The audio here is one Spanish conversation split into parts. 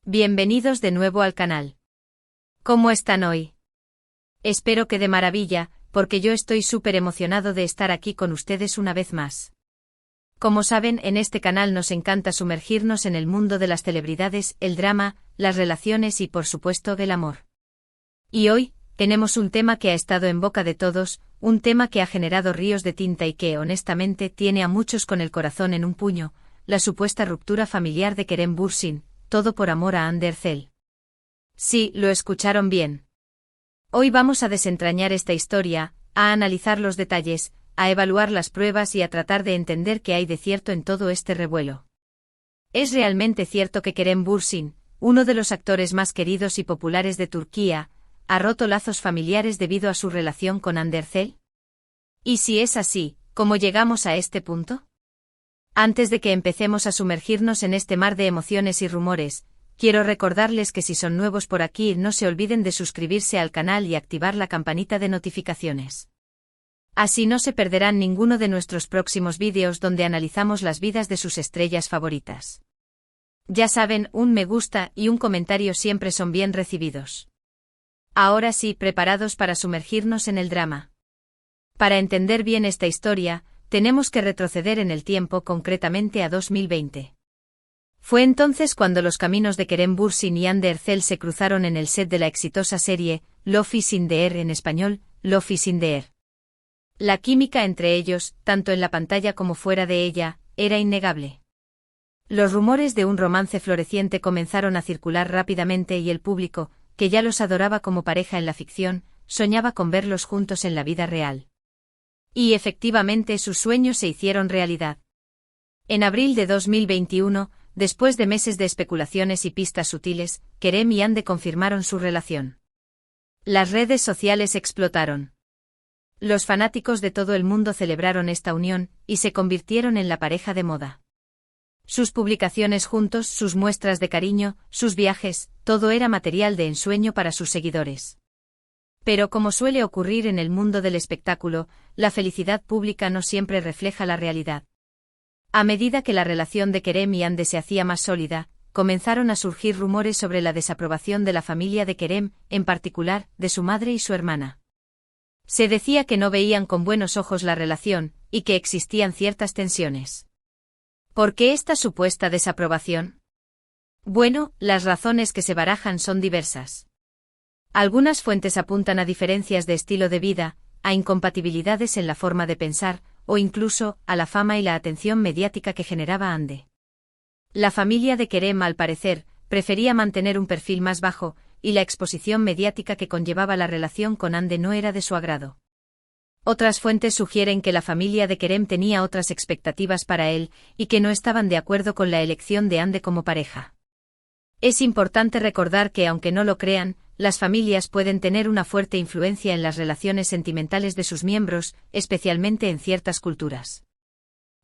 Bienvenidos de nuevo al canal. ¿Cómo están hoy? Espero que de maravilla, porque yo estoy súper emocionado de estar aquí con ustedes una vez más. Como saben, en este canal nos encanta sumergirnos en el mundo de las celebridades, el drama, las relaciones y por supuesto el amor. Y hoy, tenemos un tema que ha estado en boca de todos, un tema que ha generado ríos de tinta y que honestamente tiene a muchos con el corazón en un puño, la supuesta ruptura familiar de Kerem Bürsin. Todo por amor a Hande Erçel. Sí, lo escucharon bien. Hoy vamos a desentrañar esta historia, a analizar los detalles, a evaluar las pruebas y a tratar de entender qué hay de cierto en todo este revuelo. ¿Es realmente cierto que Kerem Bürsin, uno de los actores más queridos y populares de Turquía, ha roto lazos familiares debido a su relación con Hande Erçel? Y si es así, ¿cómo llegamos a este punto? Antes de que empecemos a sumergirnos en este mar de emociones y rumores, quiero recordarles que si son nuevos por aquí no se olviden de suscribirse al canal y activar la campanita de notificaciones. Así no se perderán ninguno de nuestros próximos vídeos donde analizamos las vidas de sus estrellas favoritas. Ya saben, un me gusta y un comentario siempre son bien recibidos. Ahora sí, preparados para sumergirnos en el drama. Para entender bien esta historia, tenemos que retroceder en el tiempo, concretamente a 2020. Fue entonces cuando los caminos de Kerem Bürsin y Hande Erçel se cruzaron en el set de la exitosa serie Love is in the Air, en español, Love is in the Air. La química entre ellos, tanto en la pantalla como fuera de ella, era innegable. Los rumores de un romance floreciente comenzaron a circular rápidamente y el público, que ya los adoraba como pareja en la ficción, soñaba con verlos juntos en la vida real. Y efectivamente sus sueños se hicieron realidad. En abril de 2021, después de meses de especulaciones y pistas sutiles, Kerem y Hande confirmaron su relación. Las redes sociales explotaron. Los fanáticos de todo el mundo celebraron esta unión, y se convirtieron en la pareja de moda. Sus publicaciones juntos, sus muestras de cariño, sus viajes, todo era material de ensueño para sus seguidores. Pero como suele ocurrir en el mundo del espectáculo, la felicidad pública no siempre refleja la realidad. A medida que la relación de Kerem y Hande se hacía más sólida, comenzaron a surgir rumores sobre la desaprobación de la familia de Kerem, en particular, de su madre y su hermana. Se decía que no veían con buenos ojos la relación, y que existían ciertas tensiones. ¿Por qué esta supuesta desaprobación? Bueno, las razones que se barajan son diversas. Algunas fuentes apuntan a diferencias de estilo de vida, a incompatibilidades en la forma de pensar, o incluso, a la fama y la atención mediática que generaba Hande. La familia de Kerem, al parecer, prefería mantener un perfil más bajo, y la exposición mediática que conllevaba la relación con Hande no era de su agrado. Otras fuentes sugieren que la familia de Kerem tenía otras expectativas para él, y que no estaban de acuerdo con la elección de Hande como pareja. Es importante recordar que, aunque no lo crean, las familias pueden tener una fuerte influencia en las relaciones sentimentales de sus miembros, especialmente en ciertas culturas.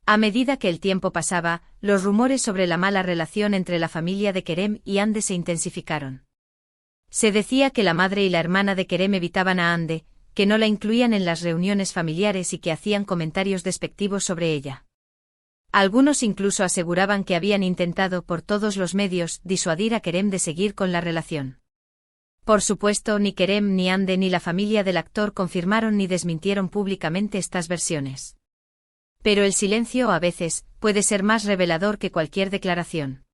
A medida que el tiempo pasaba, los rumores sobre la mala relación entre la familia de Kerem y Hande se intensificaron. Se decía que la madre y la hermana de Kerem evitaban a Hande, que no la incluían en las reuniones familiares y que hacían comentarios despectivos sobre ella. Algunos incluso aseguraban que habían intentado por todos los medios disuadir a Kerem de seguir con la relación. Por supuesto, ni Kerem ni Hande ni la familia del actor confirmaron ni desmintieron públicamente estas versiones. Pero el silencio a veces puede ser más revelador que cualquier declaración.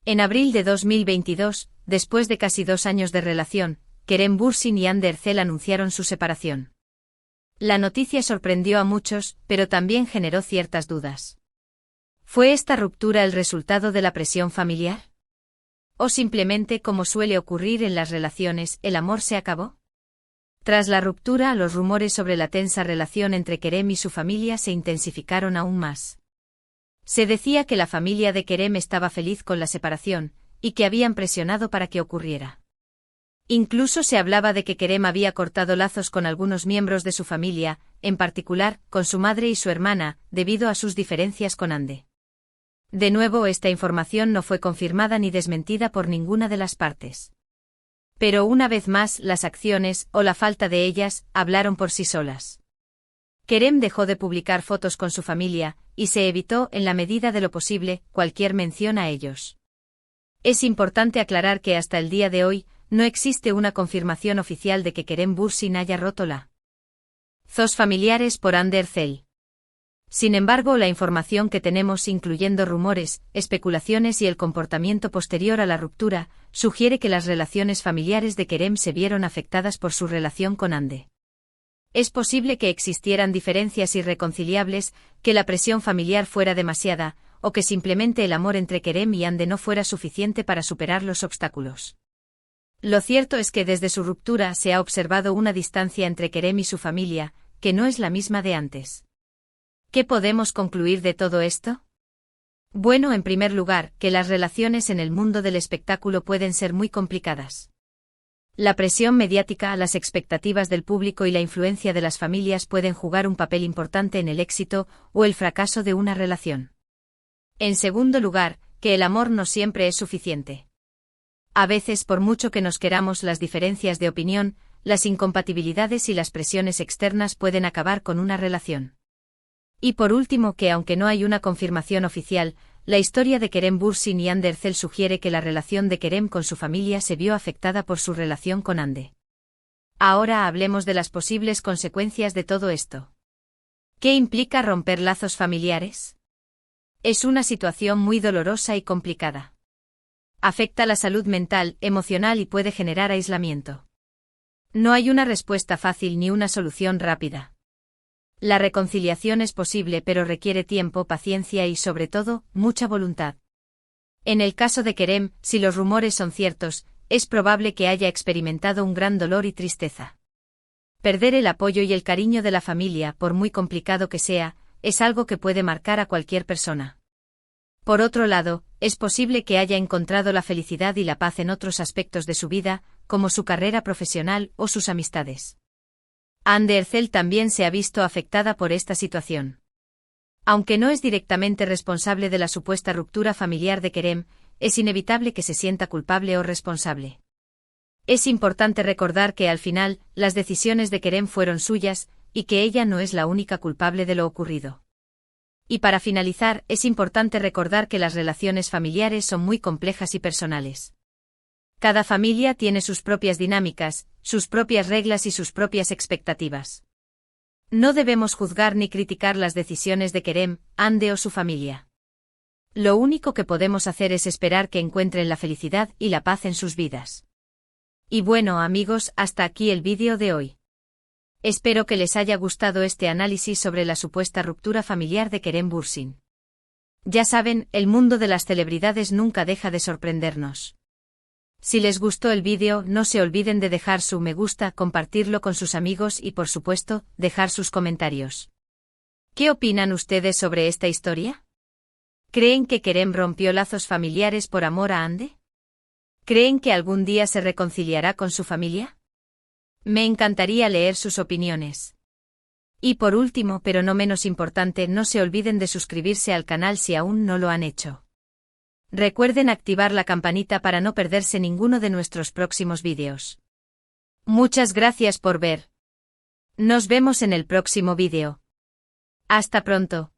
En abril de 2022, después de casi 2 años de relación, Kerem Bürsin y Hande Erçel anunciaron su separación. La noticia sorprendió a muchos, pero también generó ciertas dudas. ¿Fue esta ruptura el resultado de la presión familiar? ¿O simplemente, como suele ocurrir en las relaciones, el amor se acabó? Tras la ruptura, los rumores sobre la tensa relación entre Kerem y su familia se intensificaron aún más. Se decía que la familia de Kerem estaba feliz con la separación, y que habían presionado para que ocurriera. Incluso se hablaba de que Kerem había cortado lazos con algunos miembros de su familia, en particular, con su madre y su hermana, debido a sus diferencias con Hande. De nuevo, esta información no fue confirmada ni desmentida por ninguna de las partes. Pero una vez más, las acciones, o la falta de ellas, hablaron por sí solas. Kerem dejó de publicar fotos con su familia, y se evitó, en la medida de lo posible, cualquier mención a ellos. Es importante aclarar que hasta el día de hoy, no existe una confirmación oficial de que Kerem Bürsin haya roto lazos familiares por Hande Erçel. Sin embargo, la información que tenemos, incluyendo rumores, especulaciones y el comportamiento posterior a la ruptura, sugiere que las relaciones familiares de Kerem se vieron afectadas por su relación con Hande. Es posible que existieran diferencias irreconciliables, que la presión familiar fuera demasiada, o que simplemente el amor entre Kerem y Hande no fuera suficiente para superar los obstáculos. Lo cierto es que desde su ruptura se ha observado una distancia entre Kerem y su familia, que no es la misma de antes. ¿Qué podemos concluir de todo esto? Bueno, en primer lugar, que las relaciones en el mundo del espectáculo pueden ser muy complicadas. La presión mediática, las expectativas del público y la influencia de las familias pueden jugar un papel importante en el éxito o el fracaso de una relación. En segundo lugar, que el amor no siempre es suficiente. A veces, por mucho que nos queramos, las diferencias de opinión, las incompatibilidades y las presiones externas pueden acabar con una relación. Y por último, que aunque no hay una confirmación oficial, la historia de Kerem Bürsin y Hande Erçel sugiere que la relación de Kerem con su familia se vio afectada por su relación con Hande. Ahora hablemos de las posibles consecuencias de todo esto. ¿Qué implica romper lazos familiares? Es una situación muy dolorosa y complicada. Afecta la salud mental, emocional y puede generar aislamiento. No hay una respuesta fácil ni una solución rápida. La reconciliación es posible, pero requiere tiempo, paciencia y, sobre todo, mucha voluntad. En el caso de Kerem, si los rumores son ciertos, es probable que haya experimentado un gran dolor y tristeza. Perder el apoyo y el cariño de la familia, por muy complicado que sea, es algo que puede marcar a cualquier persona. Por otro lado, es posible que haya encontrado la felicidad y la paz en otros aspectos de su vida, como su carrera profesional o sus amistades. Hande Erçel también se ha visto afectada por esta situación. Aunque no es directamente responsable de la supuesta ruptura familiar de Kerem, es inevitable que se sienta culpable o responsable. Es importante recordar que al final, las decisiones de Kerem fueron suyas, y que ella no es la única culpable de lo ocurrido. Y para finalizar, es importante recordar que las relaciones familiares son muy complejas y personales. Cada familia tiene sus propias dinámicas, sus propias reglas y sus propias expectativas. No debemos juzgar ni criticar las decisiones de Kerem, Hande o su familia. Lo único que podemos hacer es esperar que encuentren la felicidad y la paz en sus vidas. Y bueno, amigos, hasta aquí el vídeo de hoy. Espero que les haya gustado este análisis sobre la supuesta ruptura familiar de Kerem Bürsin. Ya saben, el mundo de las celebridades nunca deja de sorprendernos. Si les gustó el vídeo, no se olviden de dejar su me gusta, compartirlo con sus amigos y, por supuesto, dejar sus comentarios. ¿Qué opinan ustedes sobre esta historia? ¿Creen que Kerem rompió lazos familiares por amor a Hande? ¿Creen que algún día se reconciliará con su familia? Me encantaría leer sus opiniones. Y por último, pero no menos importante, no se olviden de suscribirse al canal si aún no lo han hecho. Recuerden activar la campanita para no perderse ninguno de nuestros próximos vídeos. Muchas gracias por ver. Nos vemos en el próximo vídeo. Hasta pronto.